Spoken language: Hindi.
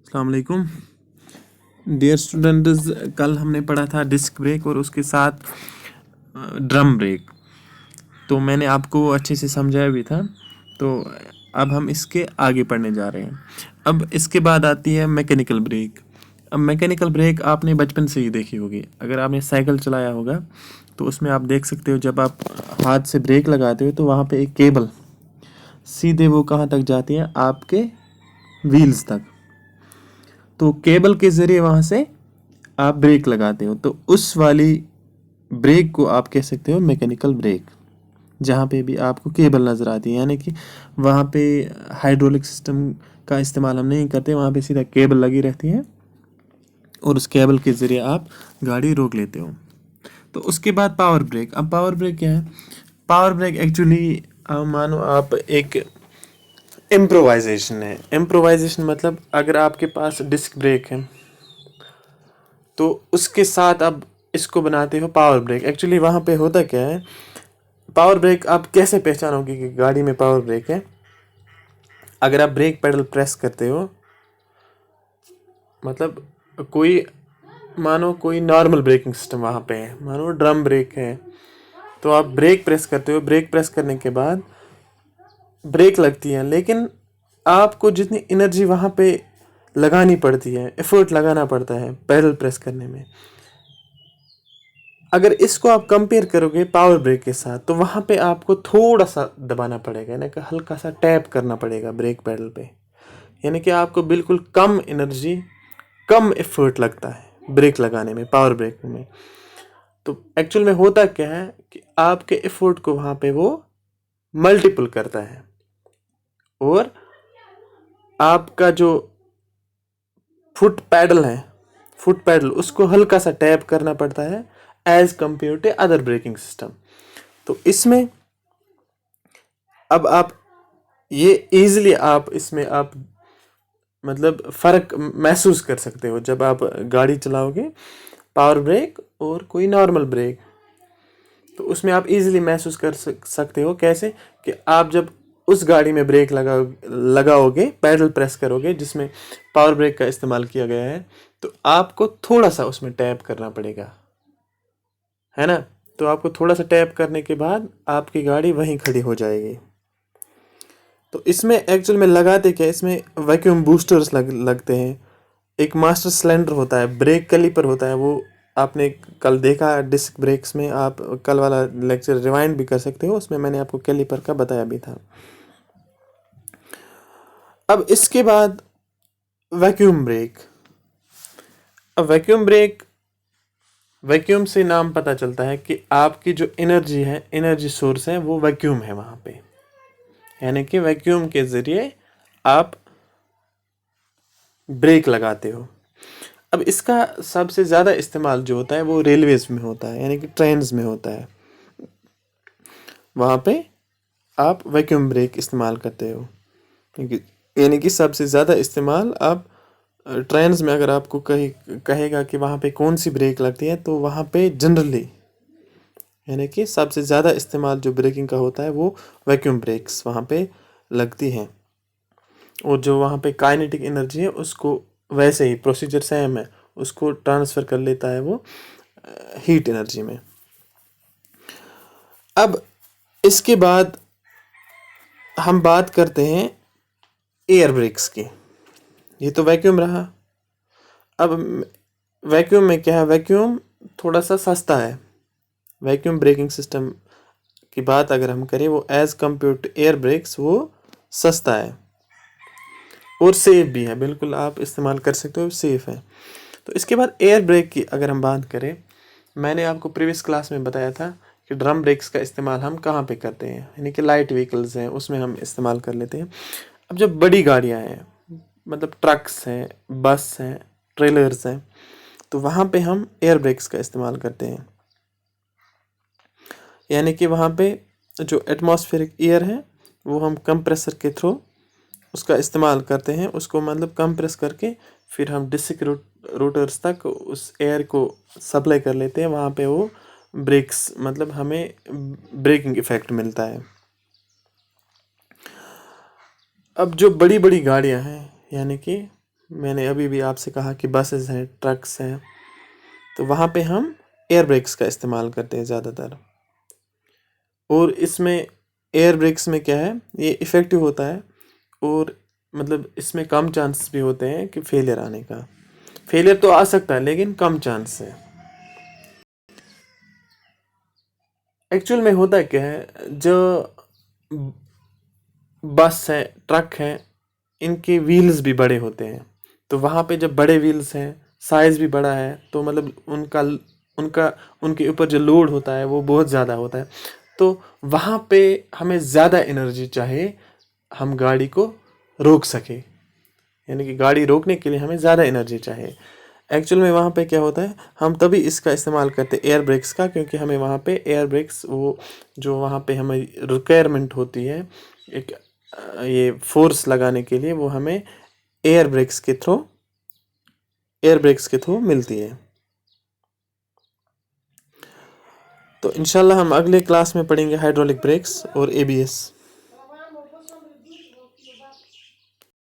अस्सलाम वालेकुम डियर स्टूडेंट्स। कल हमने पढ़ा था डिस्क ब्रेक और उसके साथ ड्रम ब्रेक। तो मैंने आपको वो अच्छे से समझाया भी था। तो अब हम इसके आगे पढ़ने जा रहे हैं। अब इसके बाद आती है मैकेनिकल ब्रेक। अब मैकेनिकल ब्रेक आपने बचपन से ही देखी होगी। अगर आपने साइकिल चलाया होगा तो उसमें आप देख सकते हो, जब आप हाथ से ब्रेक लगाते हो तो वहाँ पे एक केबल सीधे वो कहाँ तक जाती है, आपके व्हील्स तक। तो केबल के ज़रिए वहाँ से आप ब्रेक लगाते हो, तो उस वाली ब्रेक को आप कह सकते हो मैकेनिकल ब्रेक। जहाँ पे भी आपको केबल नज़र आती है, यानी कि वहाँ पे हाइड्रोलिक सिस्टम का इस्तेमाल हम नहीं करते, वहाँ पे सीधा केबल लगी रहती है और उस केबल के ज़रिए आप गाड़ी रोक लेते हो। तो उसके बाद पावर ब्रेक। अब पावर ब्रेक क्या है? पावर ब्रेक एक्चुअली मानो आप एक इम्प्रोवाइजेशन है। इम्प्रोवाइजेशन मतलब अगर आपके पास डिस्क ब्रेक है तो उसके साथ अब इसको बनाते हो पावर ब्रेक। एक्चुअली वहाँ पे होता क्या है, पावर ब्रेक आप कैसे पहचानोगे कि गाड़ी में पावर ब्रेक है? अगर आप ब्रेक पेडल प्रेस करते हो, मतलब कोई मानो कोई नॉर्मल ब्रेकिंग सिस्टम वहाँ पे है, मानो ड्रम ब्रेक है, तो आप ब्रेक प्रेस करते हो। ब्रेक प्रेस करने के बाद ब्रेक लगती है, लेकिन आपको जितनी एनर्जी वहाँ पे लगानी पड़ती है, एफर्ट लगाना पड़ता है पेडल प्रेस करने में, अगर इसको आप कंपेयर करोगे पावर ब्रेक के साथ, तो वहाँ पे आपको थोड़ा सा दबाना पड़ेगा, यानी कि हल्का सा टैप करना पड़ेगा ब्रेक पेडल पे। यानी कि आपको बिल्कुल कम एनर्जी, कम एफर्ट लगता है ब्रेक लगाने में, पावर ब्रेक में। तो एक्चुअल में होता क्या है कि आपके एफर्ट को वहाँ पे वो मल्टीपल करता है और आपका जो फुट पैडल है, फुट पैडल उसको हल्का सा टैप करना पड़ता है as compared to other braking system. तो इसमें अब आप ये इजीली आप इसमें आप मतलब फ़र्क महसूस कर सकते हो जब आप गाड़ी चलाओगे, पावर ब्रेक और कोई नॉर्मल ब्रेक। तो उसमें आप इजीली महसूस कर सकते हो। कैसे? कि आप जब उस गाड़ी में ब्रेक लगाओगे, पैडल प्रेस करोगे जिसमें पावर ब्रेक का इस्तेमाल किया गया है, तो आपको थोड़ा सा उसमें टैप करना पड़ेगा, है ना? तो आपको थोड़ा सा टैप करने के बाद आपकी गाड़ी वहीं खड़ी हो जाएगी। तो इसमें एक्चुअल में लगाते क्या, इसमें वैक्यूम बूस्टर्स लगते हैं। एक मास्टर सिलेंडर होता है, ब्रेक कैलिपर होता है, वो आपने कल देखा डिस्क ब्रेक्स में। आप कल वाला लेक्चर रिवाइंड भी कर सकते हो, उसमें मैंने आपको कैलिपर का बताया भी था। अब इसके बाद वैक्यूम ब्रेक। अब वैक्यूम ब्रेक, वैक्यूम से नाम पता चलता है कि आपकी जो एनर्जी है, एनर्जी सोर्स है, वो वैक्यूम है वहाँ पे। यानी कि वैक्यूम के ज़रिए आप ब्रेक लगाते हो। अब इसका सबसे ज़्यादा इस्तेमाल जो होता है वो रेलवेज़ में होता है, यानी कि ट्रेन्स में होता है। वहाँ पे आप वैक्यूम ब्रेक इस्तेमाल करते हो, यानी कि सबसे ज़्यादा इस्तेमाल आप ट्रेन्स में। अगर आपको कहेगा कि वहाँ पे कौन सी ब्रेक लगती है, तो वहाँ पे जनरली यानी कि सबसे ज़्यादा इस्तेमाल जो ब्रेकिंग का होता है वो वैक्यूम ब्रेक्स वहाँ पे लगती हैं। और जो वहाँ पे काइनेटिक एनर्जी है उसको वैसे ही प्रोसीजर सेम है, उसको ट्रांसफ़र कर लेता है वो हीट एनर्जी में। अब इसके बाद हम बात करते हैं एयर ब्रेक्स की। ये तो वैक्यूम रहा। अब वैक्यूम में क्या है, वैक्यूम थोड़ा सा सस्ता है। वैक्यूम ब्रेकिंग सिस्टम की बात अगर हम करें, वो as compared to air brakes वो सस्ता है और सेफ भी है, बिल्कुल आप इस्तेमाल कर सकते हो, सेफ है। तो इसके बाद एयर ब्रेक की अगर हम बात करें, मैंने आपको प्रीवियस क्लास में बताया था कि ड्रम ब्रेक्स का इस्तेमाल हम कहाँ पे करते हैं, यानी कि लाइट व्हीकल्स हैं उसमें हम इस्तेमाल कर लेते हैं। अब जब बड़ी गाड़ियाँ हैं, मतलब ट्रक्स हैं, बस हैं, ट्रेलर्स हैं, तो वहाँ पे हम एयर ब्रेक्स का इस्तेमाल करते हैं। यानी कि वहाँ पे जो एटमॉस्फेरिक एयर है वो हम कंप्रेसर के थ्रू उसका इस्तेमाल करते हैं, उसको मतलब कंप्रेस करके फिर हम डिस्क रोटर्स तक उस एयर को सप्लाई कर लेते हैं। वहाँ पे वो ब्रेक्स मतलब हमें ब्रेकिंग इफ़ेक्ट मिलता है। अब जो बड़ी बड़ी गाड़ियाँ हैं, यानी कि मैंने अभी भी आपसे कहा कि बसेस हैं, ट्रक्स हैं, तो वहाँ पे हम एयर ब्रेक्स का इस्तेमाल करते हैं ज़्यादातर। और इसमें एयर ब्रेक्स में क्या है, ये इफ़ेक्टिव होता है और मतलब इसमें कम चांसेस भी होते हैं कि फेलियर आने का। फेलियर तो आ सकता है लेकिन कम चांस है। एक्चुअल में होता क्या है, जो बस है, ट्रक है, इनके व्हील्स भी बड़े होते हैं। तो वहाँ पे जब बड़े व्हील्स हैं, साइज़ भी बड़ा है, तो मतलब उनका उनका उनके ऊपर जो लोड होता है वो बहुत ज़्यादा होता है। तो वहाँ पे हमें ज़्यादा एनर्जी चाहिए, हम गाड़ी को रोक सके। यानी कि गाड़ी रोकने के लिए हमें ज़्यादा एनर्जी चाहिए। एक्चुअल में वहाँ पे क्या होता है, हम तभी इसका इस्तेमाल करते हैं एयर ब्रेक्स का, क्योंकि हमें वहाँ पे एयर ब्रेक्स, वो जो वहाँ पे हमें रिक्वायरमेंट होती है एक ये फोर्स लगाने के लिए, वो हमें एयर ब्रेक्स के थ्रू मिलती है। तो इंशाल्लाह हम अगले क्लास में पढ़ेंगे हाइड्रोलिक ब्रेक्स और एबीएस।